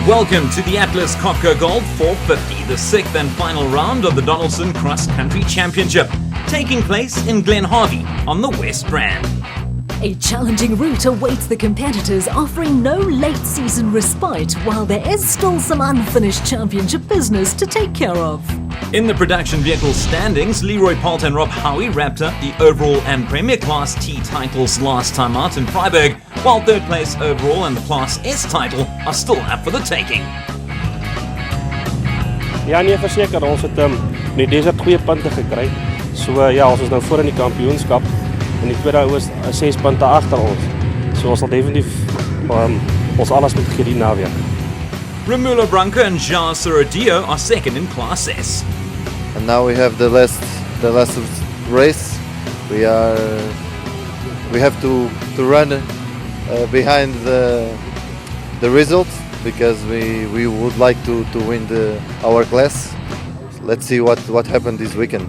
Welcome to the Atlas Copco Gold 450, the sixth and final round of the Donaldson Cross Country Championship, taking place in Glen Harvey on the West Rand. A challenging route awaits the competitors, offering no late-season respite, while there is still some unfinished championship business to take care of. In the production vehicle standings, Leroy Poulter and Rob Howie wrapped up the overall and Premier Class T titles last time out in Vryburg, while third place overall and the Class S title are still up for the taking. Ja, nee, verseker, ons het in die desert goeie punte gekry. So ja, ons is nou voor in die kampioenskap. En die tweede ou is 6 punte agter ons. So ons sal definitief ons alles moet gee die naweek. Romulo Branco and Jean Sorodio are second in Class S. And now we have the last race. We have to run behind the result because we would like to win our class. Let's see what happened this weekend.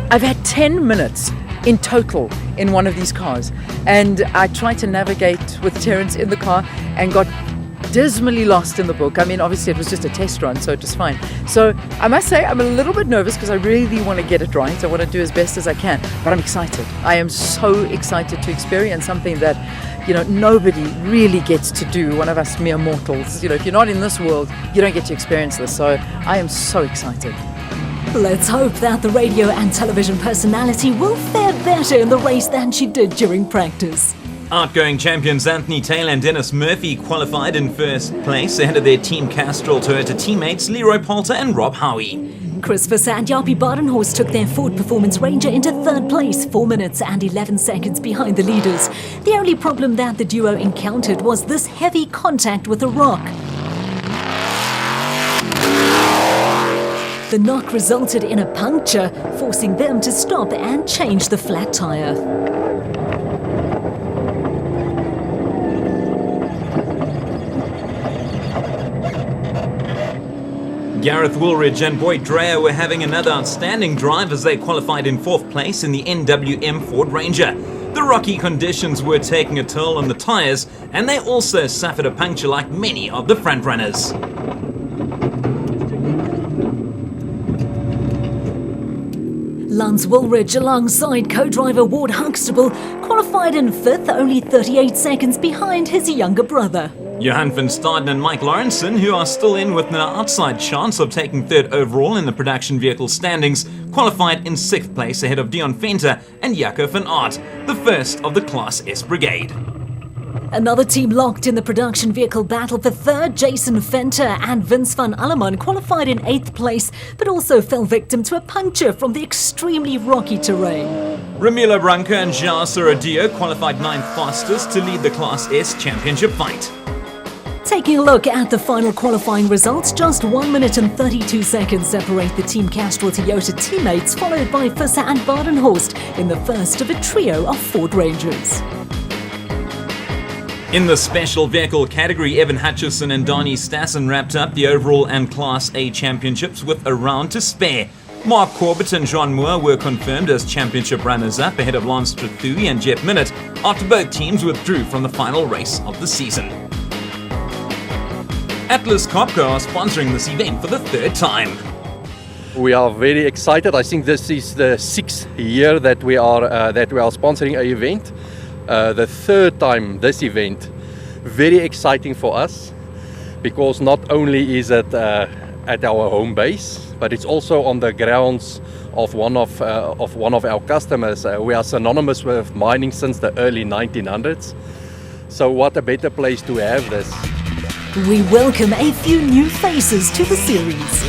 I've had 10 minutes in total in one of these cars, and I tried to navigate with Terence in the car and got dismally lost in the book. I mean, obviously it was just a test run, so it was fine. So I must say I'm a little bit nervous because I really want to get it right. I want to do as best as I can, but I'm excited. I am so excited to experience something that, you know, nobody really gets to do, one of us mere mortals. You know, if you're not in this world, you don't get to experience this. So I am so excited. Let's hope that the radio and television personality will fare better in the race than she did during practice. Outgoing champions Anthony Taylor and Dennis Murphy qualified in first place ahead of their Team Castrol Toyota teammates Leroy Poulter and Rob Howie. Chris Visser and Jaapie Badenhorst took their Ford Performance Ranger into third place, 4 minutes and 11 seconds behind the leaders. The only problem that the duo encountered was this heavy contact with a rock. The knock resulted in a puncture, forcing them to stop and change the flat tyre. Gareth Woolridge and Boyd Dreyer were having another outstanding drive as they qualified in fourth place in the NWM Ford Ranger. The rocky conditions were taking a toll on the tyres, and they also suffered a puncture like many of the front runners. Lance Woolridge alongside co-driver Ward Huxtable qualified in fifth, only 38 seconds behind his younger brother. Johan van Staden and Mike Lawrenson, who are still in with an outside chance of taking third overall in the production vehicle standings, qualified in sixth place ahead of Dion Venter and Jaco van Aert, the first of the Class S brigade. Another team locked in the production vehicle battle for third, Jason Venter and Vince van Alleman qualified in 8th place, but also fell victim to a puncture from the extremely rocky terrain. Romulo Branco and Jean Sorodio qualified 9th fastest to lead the Class S championship fight. Taking a look at the final qualifying results, just 1 minute and 32 seconds separate the Team Castrol Toyota teammates, followed by Visser and Badenhorst in the first of a trio of Ford Rangers. In the special vehicle category, Evan Hutchison and Donnie Stassen wrapped up the overall and Class A championships with a round to spare. Mark Corbett and John Moore were confirmed as championship runners-up ahead of Lance Strathui and Jeff Minott after both teams withdrew from the final race of the season. Atlas Copco are sponsoring this event for the third time. We are very excited. I think this is the 6th year that we are sponsoring an event. The third time this event. Very exciting for us because not only is it at our home base, but it's also on the grounds of one of our customers. We are synonymous with mining since the early 1900s. So what a better place to have this. We welcome a few new faces to the series.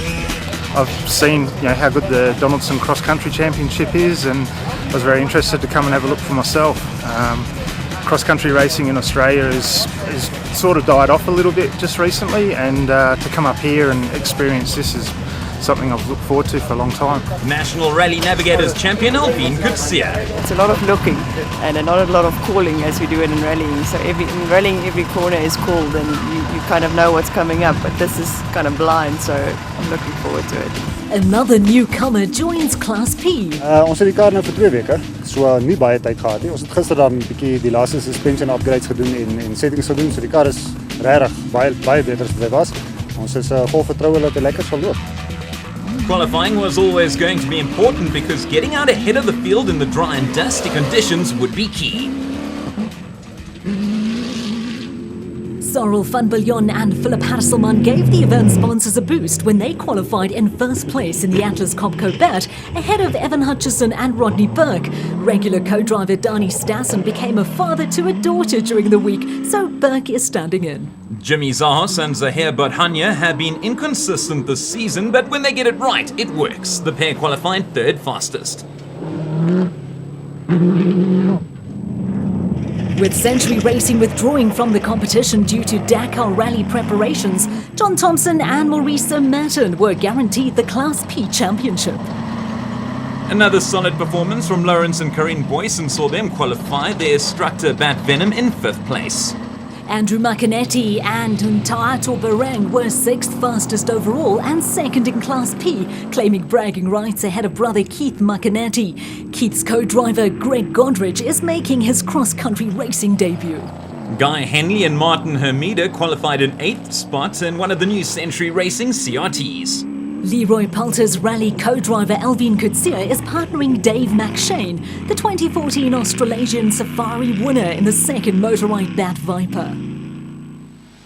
I've seen how good the Donaldson Cross Country Championship is, and I was very interested to come and have a look for myself. Cross country racing in Australia is sort of died off a little bit just recently, and to come up here and experience this is something I've looked forward to for a long time. National Rally Navigators champion Alpine Kutsia. It's a lot of looking and not a lot of calling as we do it in rallying. So in rallying every corner is called and you kind of know what's coming up, but this is kind of blind, so I'm looking forward to it. Another newcomer joins Class P. Ons het die kar nou vir 2 weke, so nie baie tyd gehad nie. Ons het gister dan 'n bietjie die laaste suspension upgrades gedoen en settings gedoen, so die kar is regtig baie beter as wat hy was. Ons is vol vertroue dat hy lekker sal loop. Qualifying was always going to be important because getting out ahead of the field in the dry and dusty conditions would be key. Sorrel van Biljon and Philip Hasselman gave the event sponsors a boost when they qualified in first place in the Atlas Copco Bet ahead of Evan Hutchison and Rodney Burke. Regular co-driver Donnie Stassen became a father to a daughter during the week, so Burke is standing in. Jimmy Zahos and Zahir Bodhania have been inconsistent this season, but when they get it right, it works. The pair qualified third fastest. With Century Racing withdrawing from the competition due to Dakar Rally preparations, John Thompson and Maurice Merton were guaranteed the Class P championship. Another solid performance from Lawrence and Corinne Boyson saw them qualify their Structor Bat Venom in 5th place. Andrew Macanetti and Ntaato Barang were 6th fastest overall and 2nd in Class P, claiming bragging rights ahead of brother Keith Macanetti. Keith's co-driver Greg Godrich is making his cross-country racing debut. Guy Henley and Martin Hermida qualified in 8th spot in one of the new Century Racing CRTs. Leroy Poulter's rally co-driver Alvin Kutsia is partnering Dave McShane, the 2014 Australasian Safari winner in the 2nd Motorite Bat Viper.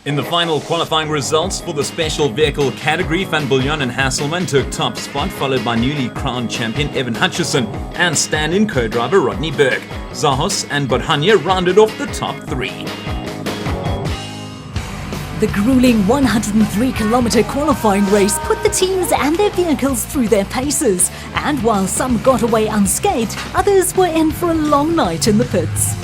In the final qualifying results for the special vehicle category, Van Biljon and Hasselman took top spot, followed by newly crowned champion Evan Hutchison and stand-in co-driver Rodney Burke. Zahos and Bodhania rounded off the top 3. The grueling 103-kilometre qualifying race put the teams and their vehicles through their paces, and while some got away unscathed, others were in for a long night in the pits.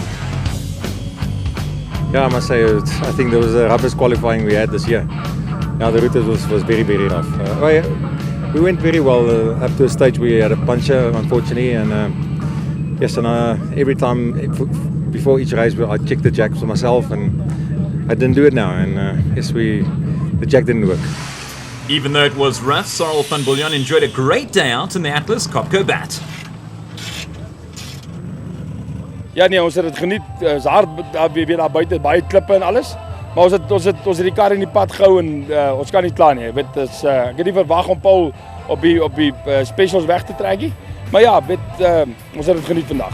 Yeah, I must say, I think there was the roughest qualifying we had this year. Yeah, the route was very, very rough. We went very well up to a stage we had a puncture, unfortunately, and every time before each race I checked the jacks for myself, and I didn't do it now, and the jack didn't work. Even though it was rough, Sorrel van Biljon enjoyed a great day out in the Atlas Copco Bat. Ja nee, ons het dit geniet. Ons hard weer daar buite, baie klippe en alles. Maar ons het die kar in die pad gehou en ons kan nie klaar nie. Ek weet ek het nie verwag om Paul op die specials weg te trek nie. Maar ja, ons het dit geniet vandag.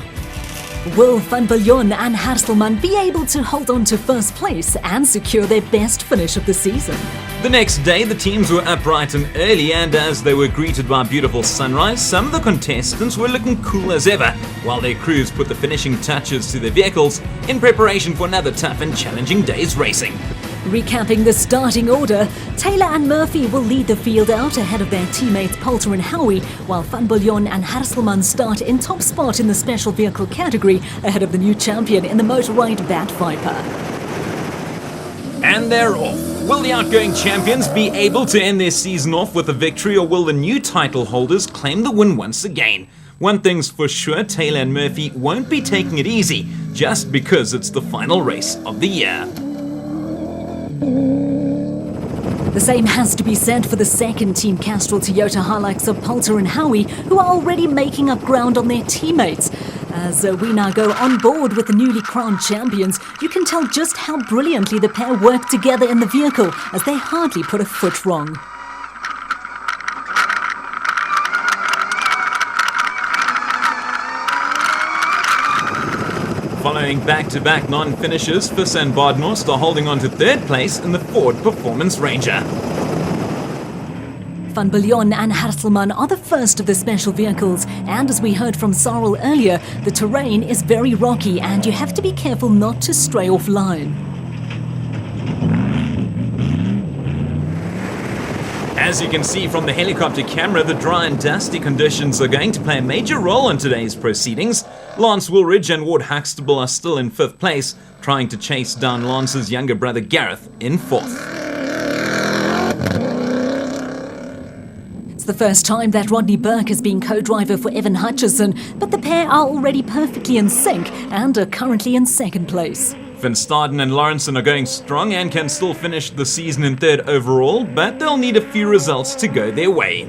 Will Van Biljon and Hasselman be able to hold on to first place and secure their best finish of the season? The next day, the teams were up bright and early, and as they were greeted by a beautiful sunrise, some of the contestants were looking cool as ever, while their crews put the finishing touches to their vehicles in preparation for another tough and challenging day's racing. Recapping the starting order, Taylor and Murphy will lead the field out ahead of their teammates Poulter and Howie, while Van Biljon and Hasselman start in top spot in the special vehicle category ahead of the new champion in the Motorite Bat Viper. And they're off. Will the outgoing champions be able to end their season off with a victory, or will the new title holders claim the win once again? One thing's for sure, Taylor and Murphy won't be taking it easy just because it's the final race of the year. The same has to be said for the second Team Castrol Toyota Hilux of Poulter and Howie, who are already making up ground on their teammates. As we now go on board with the newly crowned champions, you can tell just how brilliantly the pair work together in the vehicle, as they hardly put a foot wrong. Following back-to-back non-finishers, Visser and Badenhorst are holding on to 3rd place in the Ford Performance Ranger. Van Biljon and Hasselman are the first of the special vehicles, and as we heard from Sorrel earlier, the terrain is very rocky and you have to be careful not to stray off line. As you can see from the helicopter camera, the dry and dusty conditions are going to play a major role in today's proceedings. Lance Woolridge and Ward Huxtable are still in 5th place, trying to chase down Lance's younger brother Gareth in 4th. It's the first time that Rodney Burke has been co-driver for Evan Hutchison, but the pair are already perfectly in sync and are currently in 2nd place. Van Staden and Lawrenson are going strong and can still finish the season in 3rd overall, but they'll need a few results to go their way.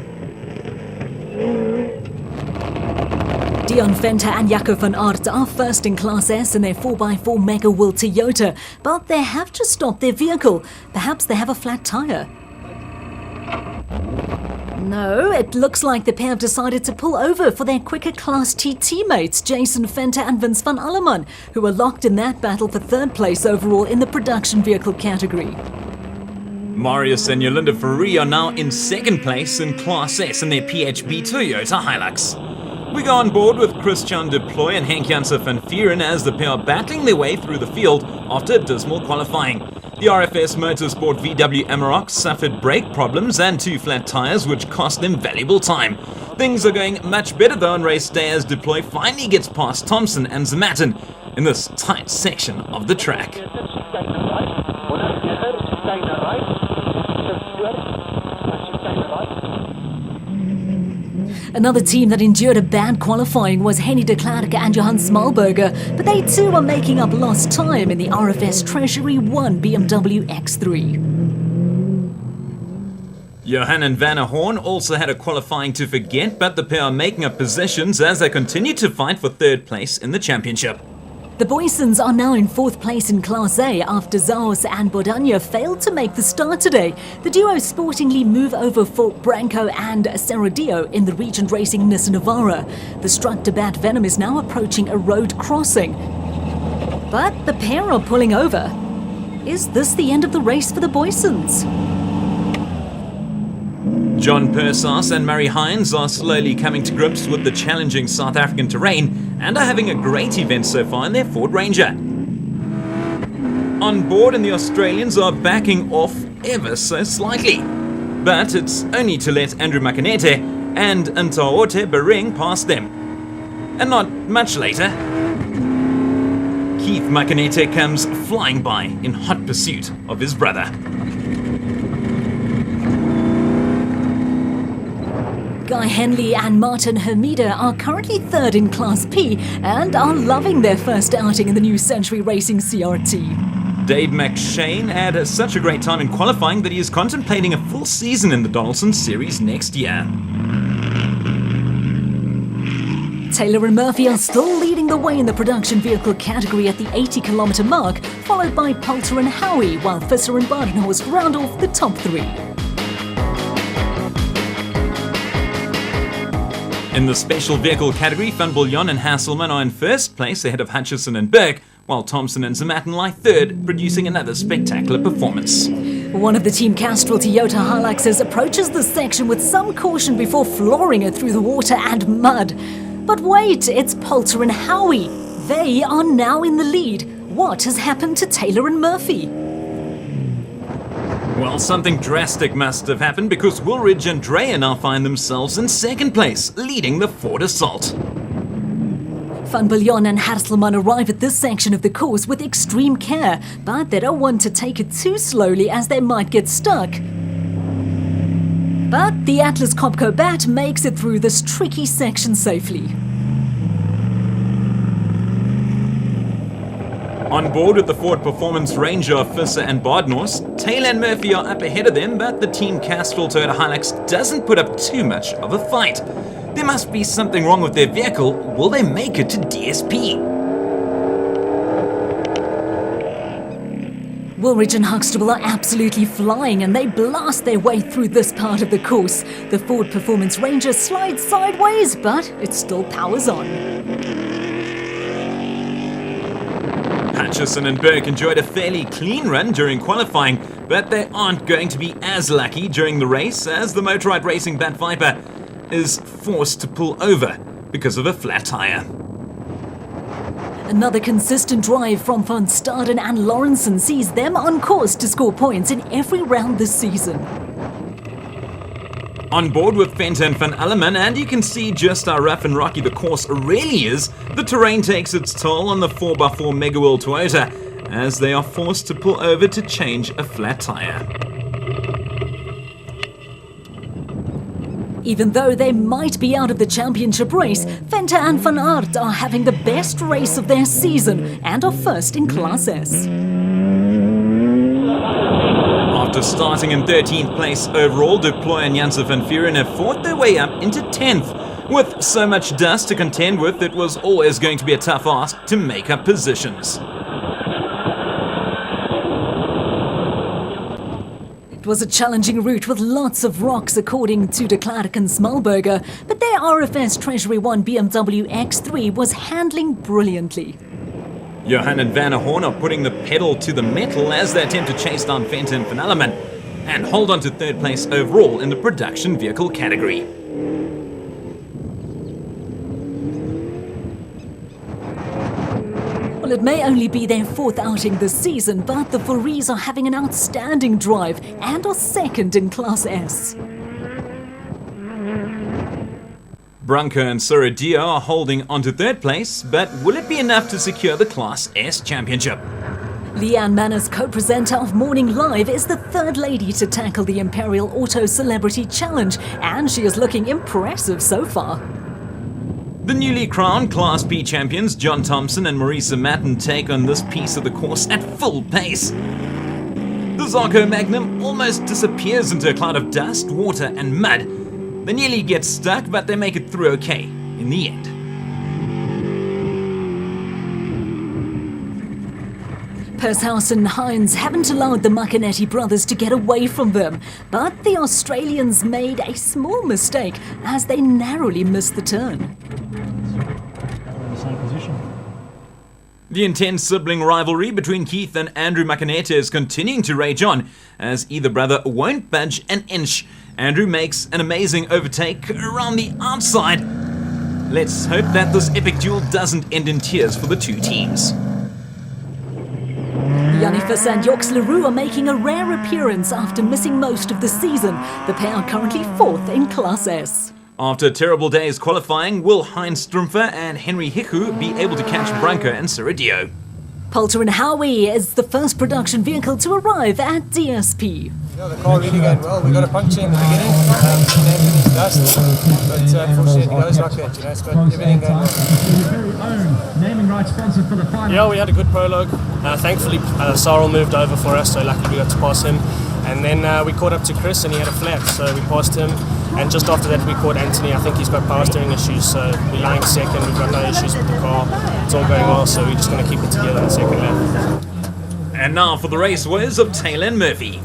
Dion Venter and Jaco van Aert are first in Class S in their 4x4 Mega World Toyota, but they have to stop their vehicle. Perhaps they have a flat tyre. No, it looks like the pair have decided to pull over for their quicker Class T teammates, Jason Venter and Vince van Alleman, who are locked in that battle for third place overall in the production vehicle category. Marius and Yolinda Ferrari are now in second place in Class S in their PHB Toyota Hilux. We go on board with Christian Deploy and Henk Janssen van Vieren as the pair are battling their way through the field after dismal qualifying. The RFS Motorsport VW Amarok suffered brake problems and 2 flat tyres, which cost them valuable time. Things are going much better though on race day as Deploy finally gets past Thompson and Zamatin in this tight section of the track. Another team that endured a bad qualifying was Henny de Klerk and Johan Smalberger, but they too are making up lost time in the RFS Treasury 1 BMW X3. Johan and Vanna Horn also had a qualifying to forget, but the pair are making up positions as they continue to fight for third place in the championship. The Boysons are now in 4th place in Class A after Zaos and Bodania failed to make the start today. The duo sportingly move over for Branco and Serradio in the Regent Racing Nissan Navara. The Structor Bat Venom is now approaching a road crossing. But the pair are pulling over. Is this the end of the race for the Boysons? John Persas and Murray Hines are slowly coming to grips with the challenging South African terrain and are having a great event so far in their Ford Ranger. On board, and the Australians are backing off ever so slightly. But it's only to let Andrew Makanete and Ntaote Bering pass them. And not much later, Keith Makanete comes flying by in hot pursuit of his brother. Guy Henley and Martin Hermida are currently 3rd in Class P and are loving their first outing in the new Century Racing CRT. Dave McShane had such a great time in qualifying that he is contemplating a full season in the Donaldson Series next year. Taylor and Murphy are still leading the way in the production vehicle category at the 80-kilometre mark, followed by Poulter and Howie, while Visser and Badenhorst round off the top 3. In the special vehicle category, Van Bullion and Hasselman are in first place ahead of Hutchison and Burke, while Thompson and Zamatin lie third, producing another spectacular performance. One of the Team Castrol Toyota Hiluxes approaches the section with some caution before flooring it through the water and mud. But wait, it's Poulter and Howie. They are now in the lead. What has happened to Taylor and Murphy? Well, something drastic must have happened because Woolridge and Dreyer now find themselves in second place, leading the Ford Assault. Van Bullion and Hasselman arrive at this section of the course with extreme care, but they don't want to take it too slowly as they might get stuck. But the Atlas Copco Bat makes it through this tricky section safely. On board with the Ford Performance Ranger of Visser and Badenhorst, Taylor and Murphy are up ahead of them, but the Team Castrol Toyota Hilux doesn't put up too much of a fight. There must be something wrong with their vehicle. Will they make it to DSP? Woolridge and Huxtable are absolutely flying and they blast their way through this part of the course. The Ford Performance Ranger slides sideways, but it still powers on. Hutchison and Burke enjoyed a fairly clean run during qualifying, but they aren't going to be as lucky during the race as the Motorrad Racing Bat Viper is forced to pull over because of a flat tyre. Another consistent drive from Van Staden and Lawrenson sees them on course to score points in every round this season. On board with Venter and Van Alleman, and you can see just how rough and rocky the course really is, the terrain takes its toll on the 4x4 Mega World Toyota as they are forced to pull over to change a flat tyre. Even though they might be out of the championship race, Venter and Van Aert are having the best race of their season and are first in Class S. After starting in 13th place overall, Du Plooy and Janse van Vuuren have fought their way up into 10th. With so much dust to contend with, it was always going to be a tough ask to make up positions. It was a challenging route with lots of rocks, according to de Klerk and Smallberger, but their RFS Treasury 1 BMW X3 was handling brilliantly. Johan and Van der Horn are putting the pedal to the metal as they attempt to chase down Venter and Van Alleman and hold on to 3rd place overall in the production vehicle category. Well, it may only be their 4th outing this season, but the Fouries are having an outstanding drive and are 2nd in Class S. Branco and Sorodio are holding on to 3rd place, but will it be enough to secure the Class S championship? Leanne Manners, co-presenter of Morning Live, is the 3rd lady to tackle the Imperial Auto Celebrity Challenge, and she is looking impressive so far. The newly crowned Class B champions John Thompson and Marisa Matten take on this piece of the course at full pace. The Zarco Magnum almost disappears into a cloud of dust, water and mud. They nearly get stuck, but they make it through okay in the end. Pershaus and Hines haven't allowed the Macanetti brothers to get away from them, but the Australians made a small mistake as they narrowly missed the turn. The intense sibling rivalry between Keith and Andrew Macanetti is continuing to rage on, as either brother won't budge an inch. Andrew makes an amazing overtake around the outside. Let's hope that this epic duel doesn't end in tears for the two teams. Janifus and Joks Leroux are making a rare appearance after missing most of the season. The pair are currently 4th in Class S. After a terrible day's qualifying, will Heinz Strumpfer and Henry Hiku be able to catch Branco and Sorodio? Poulter and Howie is the first production vehicle to arrive at DSP. Yeah, the car really going well. We got a puncture in the beginning, dust, but unfortunately it goes like that, you know, but everything going well. Naming right sponsor for the final. Yeah, we had a good prologue. Thankfully, Sarl moved over for us, so luckily we got to pass him. And then we caught up to Chris and he had a flat, so we passed him. And just after that we caught Anthony. I think he's got power steering issues, so we're lying 2nd. We've got no issues with the car. It's all going well, so we're just going to keep it together in the 2nd lap. And now for the race woes of Taylor and Murphy.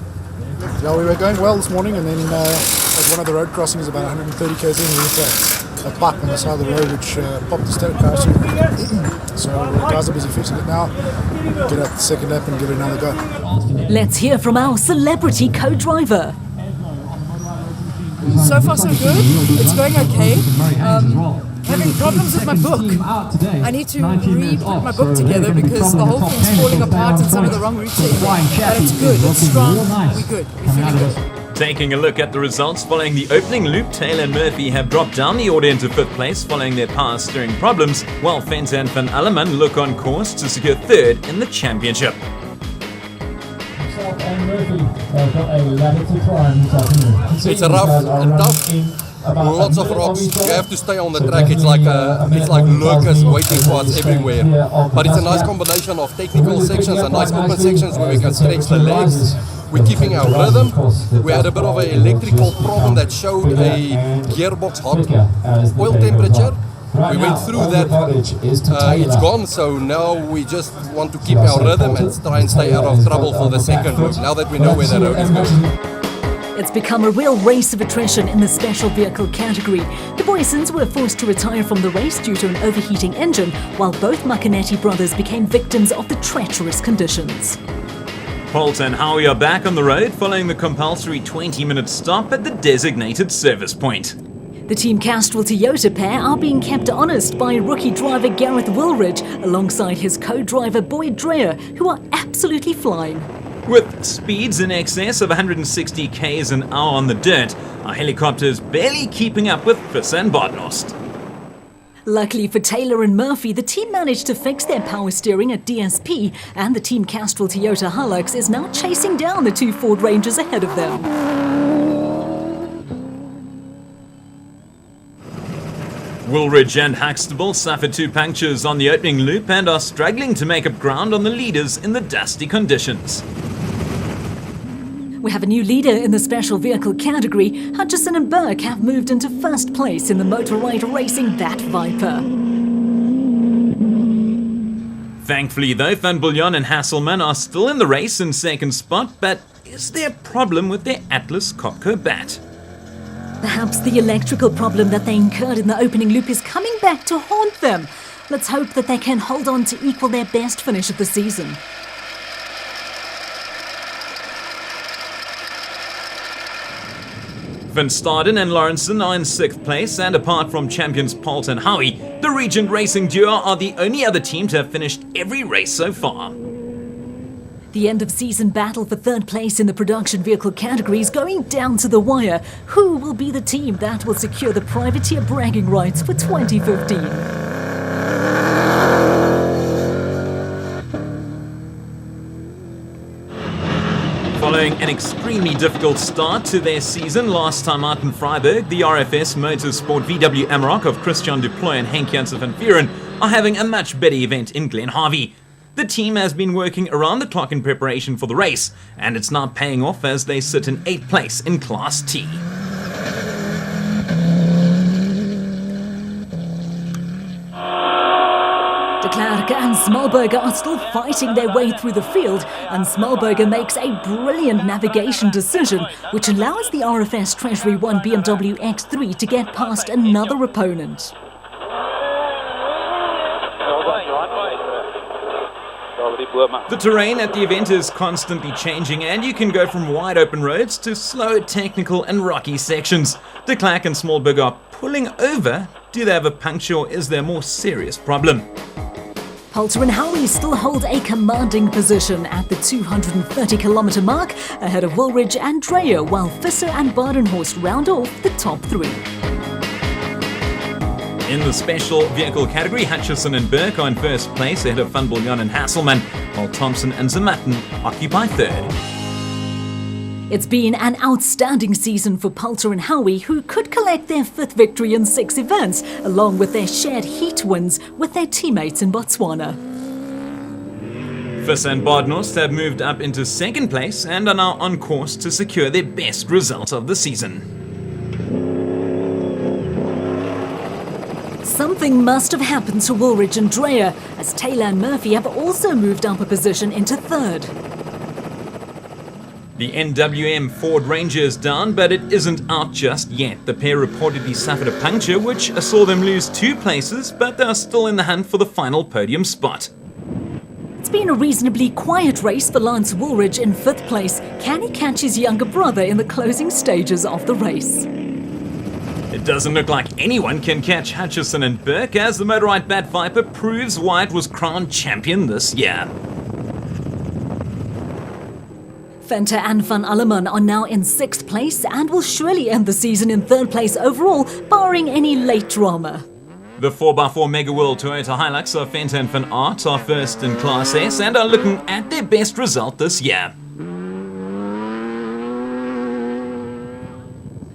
Yeah, we were going well this morning, and then at one of the road crossings about 130 k's in, we hit a pipe on the side of the road which popped the static power steering. So the guys are busy fixing it now. Get out the 2nd lap and give it another go. Let's hear from our celebrity co-driver. So far so good. It's going okay. Having problems with my book. I need to re-put my book together because the whole thing's falling apart and some of the wrong routing. But it's good, it's strong, we're good, we're feeling good. Taking a look at the results following the opening loop, Taylor and Murphy have dropped down the order into 5th place following their power steering problems, while Venter and Van Alleman look on course to secure 3rd in the championship. It's a rough and tough. Lots of rocks. You have to stay on the track. It's like locusts waiting for us everywhere. But it's a nice combination of technical sections and nice open sections where we can stretch the legs. We're keeping our rhythm. We had a bit of an electrical problem that showed a gearbox hot oil temperature. We went through that, it's gone, so now we just want to keep our rhythm and try and stay out of trouble for the 2nd loop, now that we know where the road is going. It's become a real race of attrition in the special vehicle category. The Boysons were forced to retire from the race due to an overheating engine, while both Macanetti brothers became victims of the treacherous conditions. Poulter and Howie are back on the road following the compulsory 20-minute stop at the designated service point. The Team Castrol Toyota pair are being kept honest by rookie driver Gareth Wilridge alongside his co-driver Boyd Dreyer, who are absolutely flying. With speeds in excess of 160 k's an hour on the dirt, our helicopters barely keeping up with Visser and Badenhorst. Luckily for Taylor and Murphy, the team managed to fix their power steering at DSP, and the Team Castrol Toyota Hilux is now chasing down the 2 Ford Rangers ahead of them. Woolridge and Huxtable suffered 2 punctures on the opening loop and are struggling to make up ground on the leaders in the dusty conditions. We have a new leader in the special vehicle category. Hutchison and Burke have moved into first place in the Motorride Racing Bat Viper. Thankfully though, Van Bullion and Hasselman are still in the race in second spot, but is there a problem with their Atlas Copco bat? Perhaps the electrical problem that they incurred in the opening loop is coming back to haunt them. Let's hope that they can hold on to equal their best finish of the season. Van Staden and Lawrenson are in 6th place, and apart from champions Poult and Howie, the Regent Racing duo are the only other team to have finished every race so far. The end-of-season battle for 3rd place in the production vehicle category is going down to the wire. Who will be the team that will secure the privateer bragging rights for 2015? Following an extremely difficult start to their season last time out in Freiburg, the RFS Motorsport VW Amarok of Christian Duploy and Henk Janssen van Vuren are having a much better event in Glen Harvey. The team has been working around the clock in preparation for the race, and it's now paying off as they sit in 8th place in Class T. De Klerk and Smallberger are still fighting their way through the field, and Smallberger makes a brilliant navigation decision, which allows the RFS Treasury 1 BMW X3 to get past another opponent. The terrain at the event is constantly changing, and you can go from wide open roads to slow, technical and rocky sections. De Klerk and Smallberger are pulling over. Do they have a puncture, or is there a more serious problem? Poulter and Howie still hold a commanding position at the 230-kilometre mark, ahead of Woolridge and Dreyer, while Visser and Badenhorst round off the top 3. In the special vehicle category, Hutchison and Burke are in 1st place ahead of Van Bullion and Hasselman, while Thompson and Zamatten occupy 3rd. It's been an outstanding season for Poulter and Howie, who could collect their 5th victory in 6 events, along with their shared heat wins with their teammates in Botswana. Visser and Badenhorst have moved up into 2nd place and are now on course to secure their best result of the season. Something must have happened to Woolridge and Dreyer, as Taylor and Murphy have also moved up a position into 3rd. The NWM Ford Ranger is down, but it isn't out just yet. The pair reportedly suffered a puncture, which saw them lose 2 places, but they are still in the hunt for the final podium spot. It's been a reasonably quiet race for Lance Woolridge in 5th place. Can he catch his younger brother in the closing stages of the race? It doesn't look like anyone can catch Hutchison and Burke, as the Motorride Bat Viper proves why it was crowned champion this year. Venter and Van Alleman are now in 6th place and will surely end the season in 3rd place overall, barring any late drama. The 4x4 Mega World Toyota Hilux of Venter and Van Aert are 1st in Class S and are looking at their best result this year.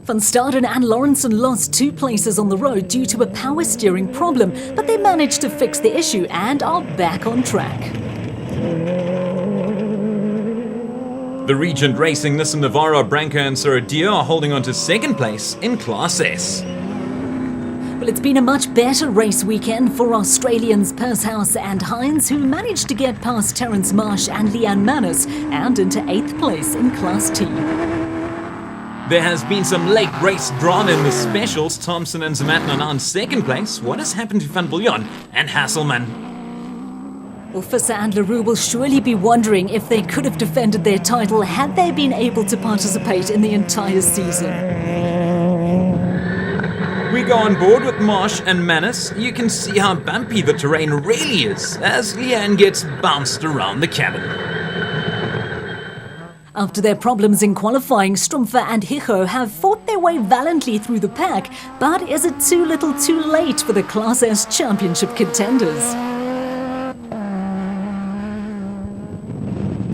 Van Staden and Lawrenson lost 2 places on the road due to a power steering problem, but they managed to fix the issue and are back on track. The Regent Racing Nissan Navara, Branco and Sorodio are holding on to 2nd place in Class S. Well, it's been a much better race weekend for Australians Pershouse and Hines, who managed to get past Terence Marsh and Leanne Manus and into 8th place in Class T. There has been some late race drama in the specials. Thompson and Zamatten are now in 2nd place. What has happened to Van Bullion and Hasselman? Well, Visser and Leroux will surely be wondering if they could have defended their title had they been able to participate in the entire season. We go on board with Marsh and Manus. You can see how bumpy the terrain really is as Leanne gets bounced around the cabin. After their problems in qualifying, Strumpfer and Hicho have fought their way valiantly through the pack, but is it too little too late for the Class S Championship contenders?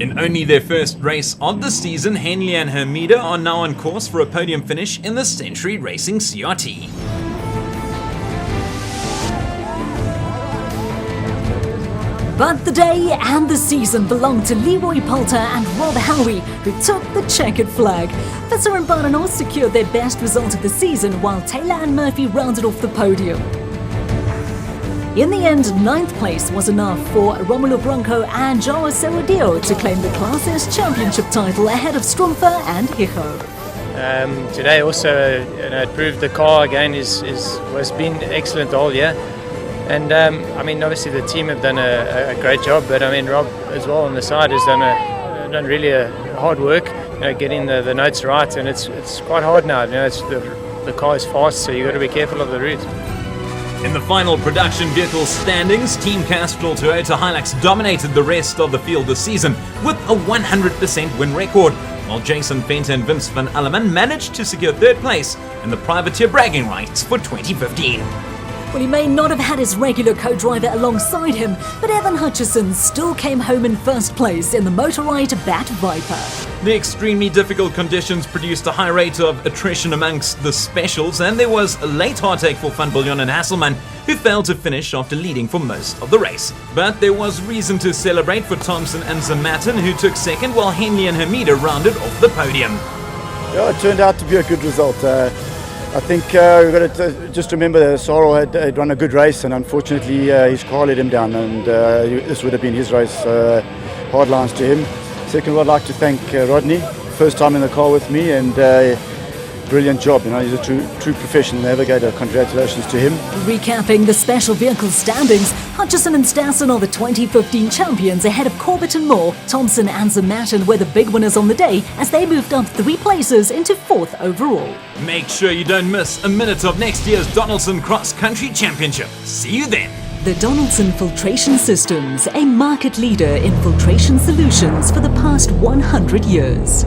In only their first race of the season, Henley and Hermida are now on course for a podium finish in the Century Racing CRT. But the day and the season belonged to Leroy Poulter and Rob Howie, who took the checkered flag. Visser and Badenhorst secured their best result of the season, while Taylor and Murphy rounded off the podium. In the end, 9th place was enough for Romulo Bronco and Joao Serodio to claim the Class S Championship title ahead of Strumpfer and Hijo. Today also, it proved the car again was been excellent all year. And I mean, obviously the team have done a great job, but I mean, Rob as well on the side has done really a hard work, getting the notes right, and it's quite hard now. The car is fast, so you got to be careful of the route. In the final production vehicle standings, Team Castrol Toyota Hilux dominated the rest of the field this season with a 100% win record, while Jason Fenter and Vince van Alleman managed to secure 3rd place in the privateer bragging rights for 2015. Well, he may not have had his regular co-driver alongside him, but Evan Hutchison still came home in 1st place in the Motorride Bat Viper. The extremely difficult conditions produced a high rate of attrition amongst the specials, and there was a late heartache for Van Biljon and Hasselman, who failed to finish after leading for most of the race. But there was reason to celebrate for Thompson and Zamatin, who took 2nd, while Henley and Hamida rounded off the podium. Yeah, it turned out to be a good result. I think we've got to just remember that Sorrel had run a good race, and unfortunately his car let him down, and this would have been his race. Hard lines to him. Second, I'd like to thank Rodney, first time in the car with me, and brilliant job. He's a true professional navigator. Congratulations to him. Recapping the special vehicle standings, Hutchison and Stassen are the 2015 champions ahead of Corbett and Moore. Thompson and Zamatin were the big winners on the day as they moved up 3 places into 4th overall. Make sure you don't miss a minute of next year's Donaldson Cross Country Championship. See you then. The Donaldson Filtration Systems, a market leader in filtration solutions for the past 100 years.